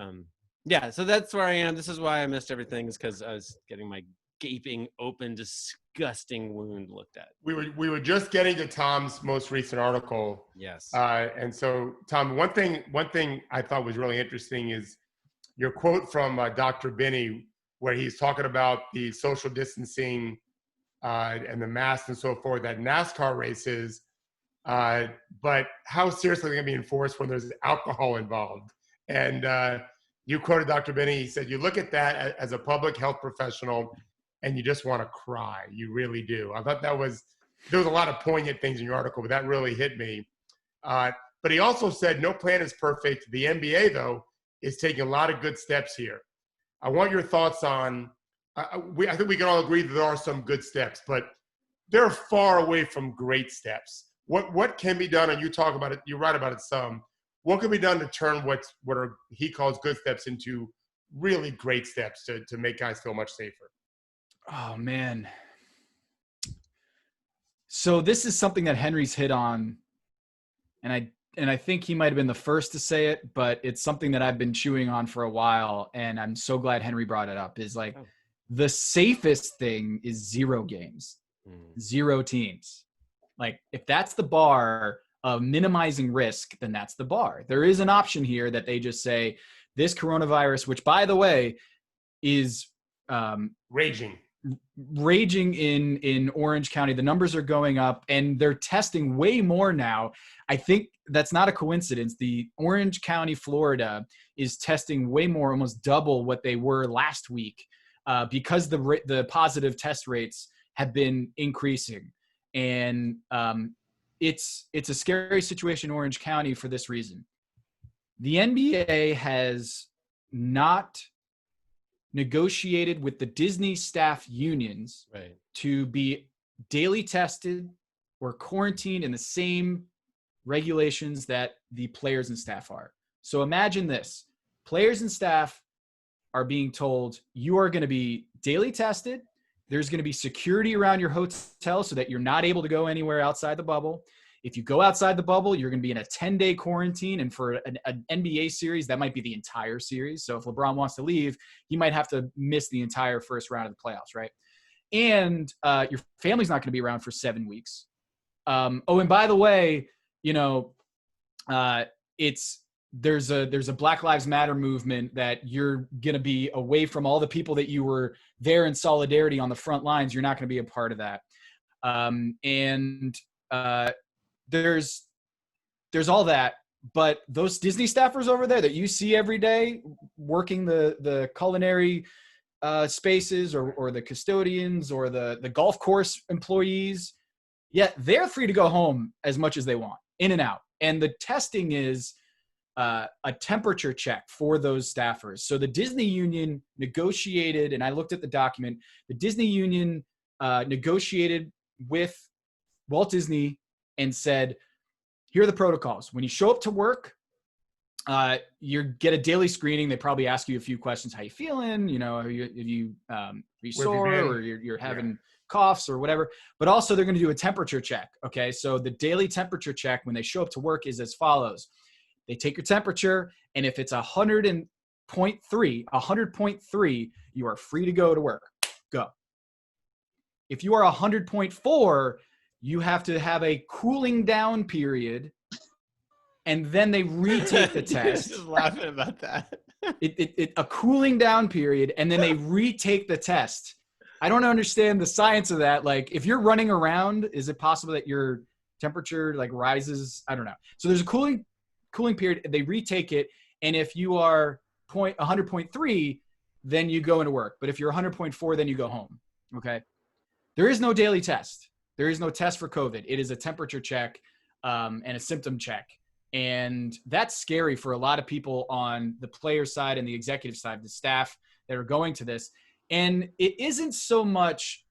yeah, so that's where I am. This is why I missed everything, is because I was getting my gaping open, disgusting wound looked at. We were just getting to Tom's most recent article. Yes. And so, Tom, one thing I thought was really interesting is your quote from Dr. Binney, where he's talking about the social distancing and the masks and so forth at NASCAR races, but how seriously they're going to be enforced when there's alcohol involved. And you quoted Dr. Binney. He said, you look at that as a public health professional and you just want to cry. You really do. I thought there was a lot of poignant things in your article, but that really hit me. But he also said no plan is perfect. The NBA, though, is taking a lot of good steps here. I want your thoughts on I think we can all agree that there are some good steps, but they're far away from great steps. What can be done, and you talk about it, you write about it some, what can be done to turn what he calls good steps into really great steps to make guys feel much safer? Oh, man. So this is something that Henry's hit on, and I think he might have been the first to say it, but it's something that I've been chewing on for a while, and I'm so glad Henry brought it up, is like, the safest thing is 0 games, 0 teams. Like, if that's the bar of minimizing risk, then that's the bar. There is an option here that they just say this coronavirus, which, by the way, is raging in Orange County. The numbers are going up, and they're testing way more now. I think that's not a coincidence. The Orange County, Florida, is testing way more, almost double what they were last week. Because the positive test rates have been increasing, and it's a scary situation in Orange County for this reason. The NBA has not negotiated with the Disney staff unions to be daily tested or quarantined in the same regulations that the players and staff are. So imagine this: players and staff are being told you are going to be daily tested. There's going to be security around your hotel so that you're not able to go anywhere outside the bubble. If you go outside the bubble, you're going to be in a 10-day quarantine. And for an NBA series, that might be the entire series. So if LeBron wants to leave, he might have to miss the entire first round of the playoffs, right? And your family's not going to be around for 7 weeks. And by the way, there's a Black Lives Matter movement that you're going to be away from all the people that you were there in solidarity on the front lines. You're not going to be a part of that. There's all that, but those Disney staffers over there that you see every day working the culinary spaces or the custodians or the golf course employees, they're free to go home as much as they want, in and out. And the testing is a temperature check for those staffers. So the Disney union negotiated, and I looked at the document, the Disney union negotiated with Walt Disney and said, here are the protocols. When you show up to work, you get a daily screening. They probably ask you a few questions. How you feeling? Are you sore or you're having coughs or whatever, but also they're going to do a temperature check. Okay. So the daily temperature check when they show up to work is as follows. They take your temperature, and if it's 100.3, you are free to go to work. Go. If you are 100.4, you have to have a cooling down period, and then they retake the test. Just laughing about that. A cooling down period, and then they retake the test. I don't understand the science of that. Like, if you're running around, is it possible that your temperature like rises? I don't know. So there's a cooling period. They retake it, and if you are 100.3, then you go into work. But if you're 100.4, then you go home. Okay. There is no daily test. There is no test for COVID. It is a temperature check and a symptom check. And that's scary for a lot of people on the player side and the executive side, the staff that are going to this. And it isn't so much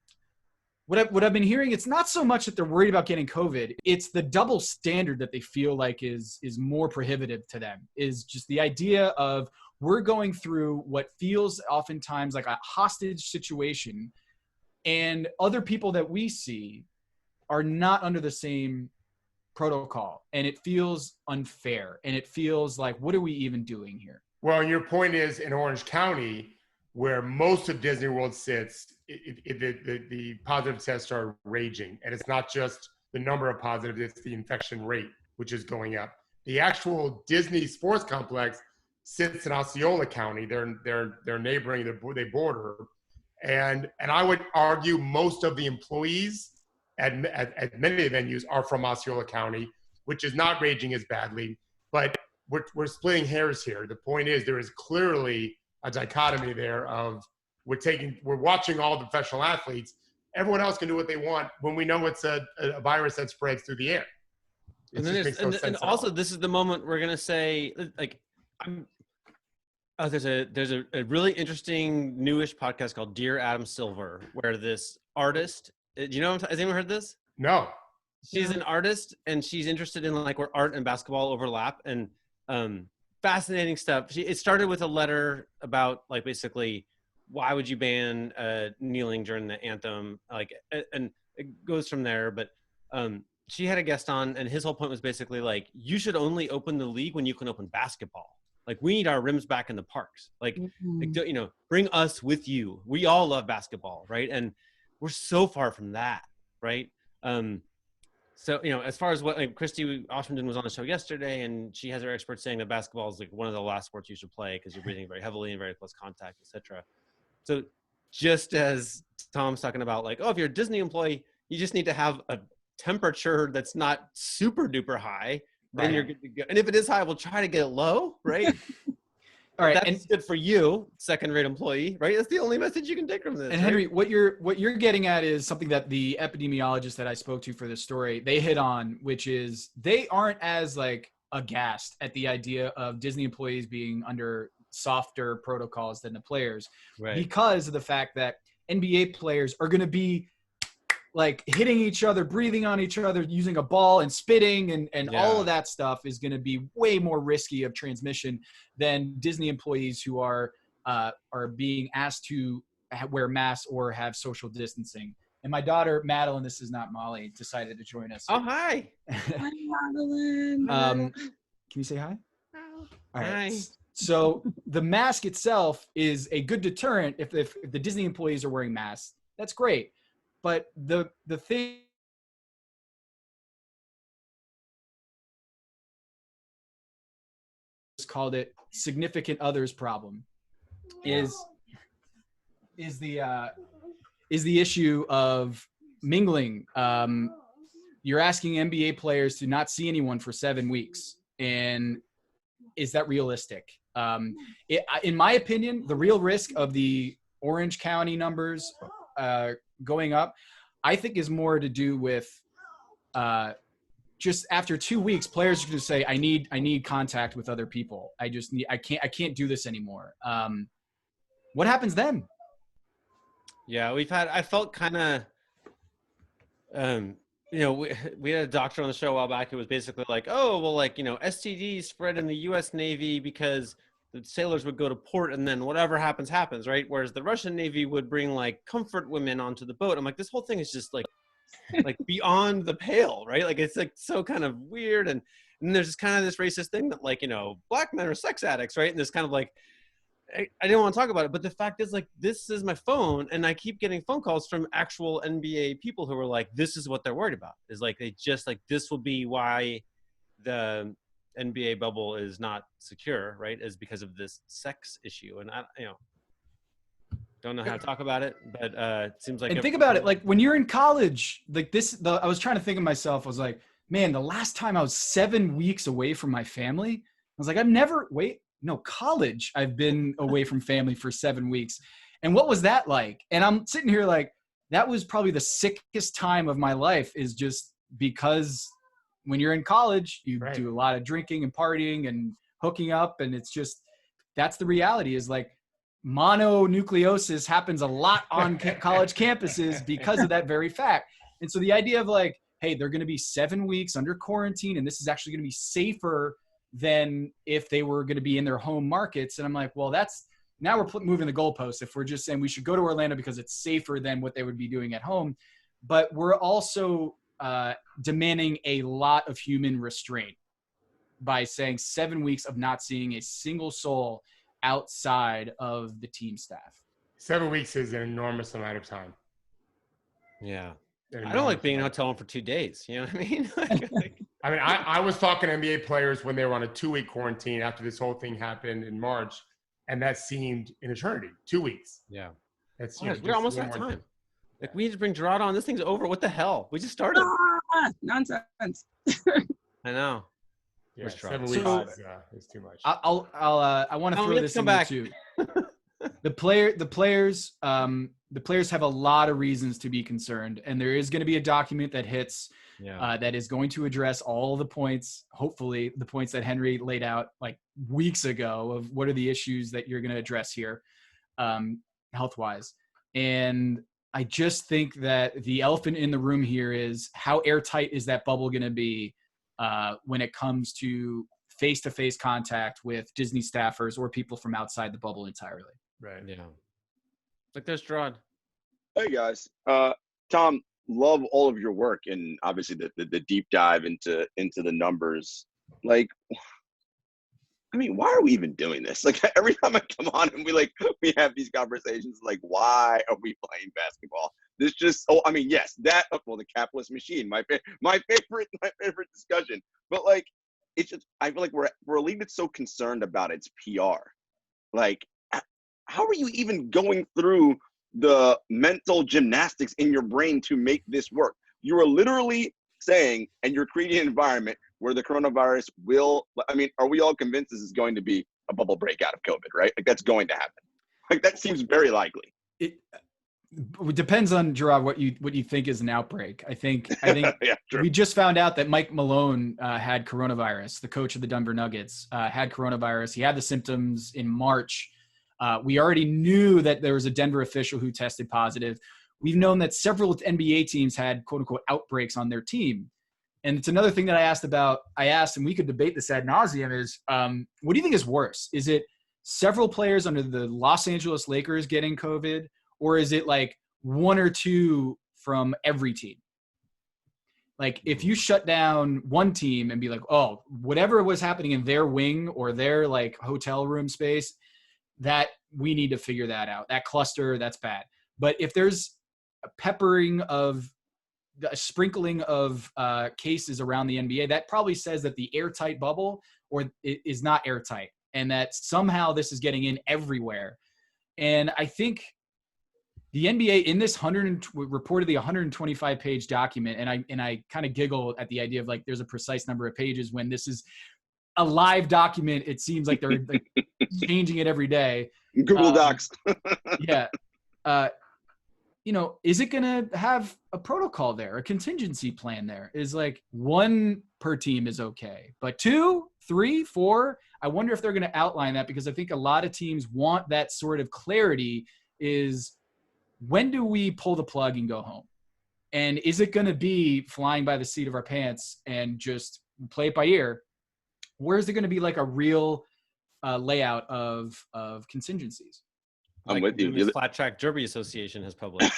what I've been hearing. It's not so much that they're worried about getting COVID. It's the double standard that they feel like is more prohibitive to them, is just the idea of we're going through what feels oftentimes like a hostage situation, and other people that we see are not under the same protocol, and it feels unfair, and it feels like, what are we even doing here? Well, and your point is, in Orange County, where most of Disney World sits, the positive tests are raging, and it's not just the number of positives, it's the infection rate, which is going up. The actual Disney Sports Complex sits in Osceola County. They're neighboring, they border, and I would argue most of the employees at many venues are from Osceola County, which is not raging as badly. But we're splitting hairs here. The point is, there is clearly a dichotomy there of we're watching all the professional athletes. Everyone else can do what they want when we know it's a virus that spreads through the air. And also, this is the moment we're gonna say, like, there's a really interesting newish podcast called Dear Adam Silver, where this artist, do you know, has anyone heard this? No. She's an artist, and she's interested in like where art and basketball overlap, and fascinating stuff. It started with a letter about like basically why would you ban kneeling during the anthem, like, and it goes from there. But she had a guest on, and his whole point was basically like, you should only open the league when you can open basketball. Like, we need our rims back in the parks. Like, you know, bring us with you. We all love basketball, right? And we're so far from that, right? So, you know, as far as what, like, Christy Oshmondon was on the show yesterday, and she has her experts saying that basketball is like one of the last sports you should play because you're breathing very heavily and very close contact, etc. So just as Tom's talking about, like, oh, if you're a Disney employee, you just need to have a temperature that's not super duper high. Then you're good to go. And if it is high, we'll try to get it low, right? All right, that's good for you, second-rate employee, right? That's the only message you can take from this. And Henry, what you're getting at is something that the epidemiologist that I spoke to for this story, they hit on, which is they aren't as like aghast at the idea of Disney employees being under softer protocols than the players, because of the fact that NBA players are going to be like hitting each other, breathing on each other, using a ball and spitting, and all of that stuff is going to be way more risky of transmission than Disney employees who are being asked to wear masks or have social distancing. And my daughter, Madeline, this is not Molly, decided to join us. Oh, hi. Hi, Madeline. Can you say hi? Hi. All right. Hi. So the mask itself is a good deterrent if the Disney employees are wearing masks. That's great. But the thing called it significant others problem is the issue of mingling. You're asking NBA players to not see anyone for 7 weeks, and is that realistic? In my opinion, the real risk of the Orange County numbers going up, I think, is more to do with just after 2 weeks, players are going to say, I need contact with other people. I can't do this anymore. What happens then? Yeah, I felt kind of, you know, we had a doctor on the show a while back who was basically like, oh, well, like, you know, STDs spread in the U.S. Navy because the sailors would go to port and then whatever happens, happens, right? Whereas the Russian Navy would bring like comfort women onto the boat. I'm like, this whole thing is just like beyond the pale, right? Like, it's like so kind of weird. And there's just kind of this racist thing that, like, you know, black men are sex addicts, right? And this kind of like, I didn't want to talk about it, but the fact is, like, this is my phone, and I keep getting phone calls from actual NBA people who are like, this is what they're worried about. Is like, they just like, this will be why the NBA bubble is not secure, right? Is because of this sex issue. And I, you know, Don't know how to talk about it, but it seems like. And think about it, like when you're in college, like I was trying to think of myself. I was like, man, the last time I was 7 weeks away from my family, I was like, college. I've been away from family for 7 weeks. And what was that like? And I'm sitting here like, that was probably the sickest time of my life, is just because when you're in college, you do a lot of drinking and partying and hooking up. And it's just, that's the reality, is like mononucleosis happens a lot on college campuses because of that very fact. And so the idea of like, hey, they're going to be 7 weeks under quarantine, and this is actually going to be safer than if they were going to be in their home markets. And I'm like, well, now we're moving the goalposts if we're just saying we should go to Orlando because it's safer than what they would be doing at home. But we're also demanding a lot of human restraint by saying 7 weeks of not seeing a single soul outside of the team staff. 7 weeks is an enormous amount of time. Yeah. I don't like being in a hotel room for 2 days. You know what I mean? I mean, I was talking to NBA players when they were on a 2-week quarantine after this whole thing happened in March, and that seemed an eternity. 2 weeks. Yeah. That's we're almost out of time. Like, we need to bring Gerard on. This thing's over. What the hell? We just started. Nonsense. I know. Yeah, 7 weeks is too much. I want to throw this in there too. The players have a lot of reasons to be concerned, and there is going to be a document that hits that is going to address all the points, hopefully the points that Henry laid out like weeks ago of what are the issues that you're going to address here, health-wise. And I just think that the elephant in the room here is how airtight is that bubble going to be when it comes to face-to-face contact with Disney staffers or people from outside the bubble entirely. Right. Yeah. Like there's Gerard. Hey guys. Tom, love all of your work and obviously the deep dive into the numbers. Like, I mean, why are we even doing this? Like every time I come on and we have these conversations, like, why are we playing basketball? This just, the capitalist machine, my favorite discussion. But like, it's just, I feel like we're a league that's so concerned about its PR. Like, how are you even going through the mental gymnastics in your brain to make this work? You are literally saying, and you're creating an environment where the coronavirus are we all convinced this is going to be a bubble breakout of COVID, right? Like that's going to happen. Like that seems very likely. It depends on, Gerard, what you think is an outbreak. I think yeah, we just found out that Mike Malone had coronavirus. The coach of the Denver Nuggets had coronavirus. He had the symptoms in March. We already knew that there was a Denver official who tested positive. We've known that several NBA teams had quote unquote outbreaks on their team. And it's another thing that I asked, and we could debate this ad nauseum, is what do you think is worse? Is it several players under the Los Angeles Lakers getting COVID, or is it like one or two from every team? Like if you shut down one team and be like, oh, whatever was happening in their wing or their like hotel room space, that we need to figure that out. That cluster, that's bad. But if there's a sprinkling of cases around the NBA, that probably says that the airtight bubble is not airtight, and that somehow this is getting in everywhere. And I think the NBA in this reportedly 125-page document, and I kind of giggle at the idea of like there's a precise number of pages when this is a live document. It seems like they're like changing it every day. Google Docs. Yeah. Is it going to have a protocol there, a contingency plan there? Is like one per team is okay, but 2, 3, 4, I wonder if they're going to outline that, because I think a lot of teams want that sort of clarity. Is when do we pull the plug and go home? And is it going to be flying by the seat of our pants and just play it by ear? Where is there going to be like a real layout of contingencies? I'm with you. The Flat Track Derby Association has published.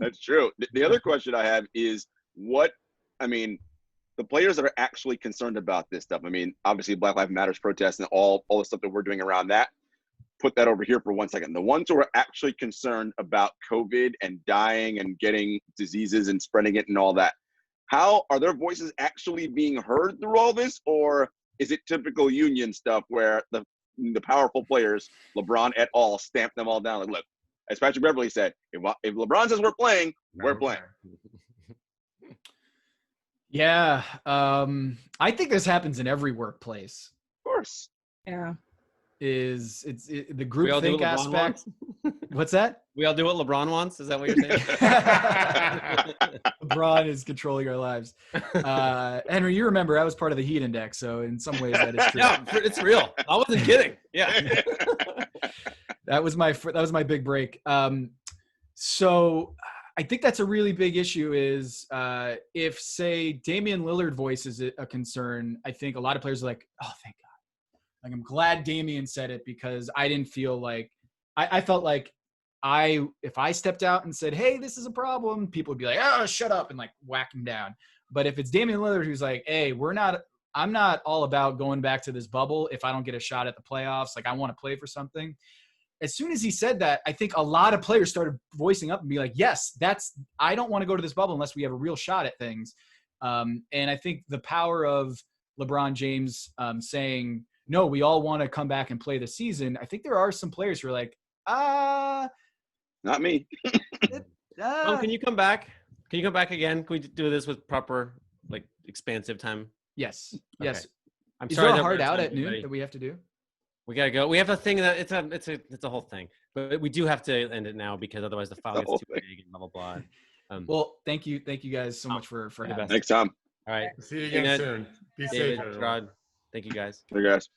That's true. The other question I have is the players that are actually concerned about this stuff. I mean, obviously Black Lives Matter protests and all the stuff that we're doing around that. Put that over here for 1 second. The ones who are actually concerned about COVID and dying and getting diseases and spreading it and all that, how are their voices actually being heard through all this? Or is it typical union stuff where the the powerful players, LeBron et al., stamp them all down. Like, look, as Patrick Beverly said, if LeBron says we're playing, we're playing. Yeah. I think this happens in every workplace. Of course. Yeah. The group think aspect. What's that? We all do what LeBron wants. Is that what you're saying? LeBron is controlling our lives. Henry, you remember I was part of the Heat Index, so in some ways that is true. Yeah, it's real. I wasn't kidding. Yeah. That was my big break. So I think that's a really big issue is if, say, Damian Lillard voices a concern, I think a lot of players are like, oh, thank God. Like, I'm glad Damian said it because I didn't feel like – I felt like if I stepped out and said, hey, this is a problem, people would be like, oh, shut up, and, like, whack him down. But if it's Damian Lillard who's like, hey, I'm not all about going back to this bubble if I don't get a shot at the playoffs. Like, I want to play for something. As soon as he said that, I think a lot of players started voicing up and be like, yes, I don't want to go to this bubble unless we have a real shot at things. And I think the power of LeBron James saying, no, we all want to come back and play the season. I think there are some players who are like, not me. Can you come back? Can you come back again? Can we do this with proper, like, expansive time? Yes. Okay. Yes. I'm Is sorry. there a hard out at noon that we have to do? We gotta go. We have a thing that it's a whole thing, but we do have to end it now because otherwise the file gets too big and blah blah blah. Well, thank you guys so much for having us. Thanks, Tom. All right. See you again soon. Be safe, Rod. Thank you guys. Hey, guys.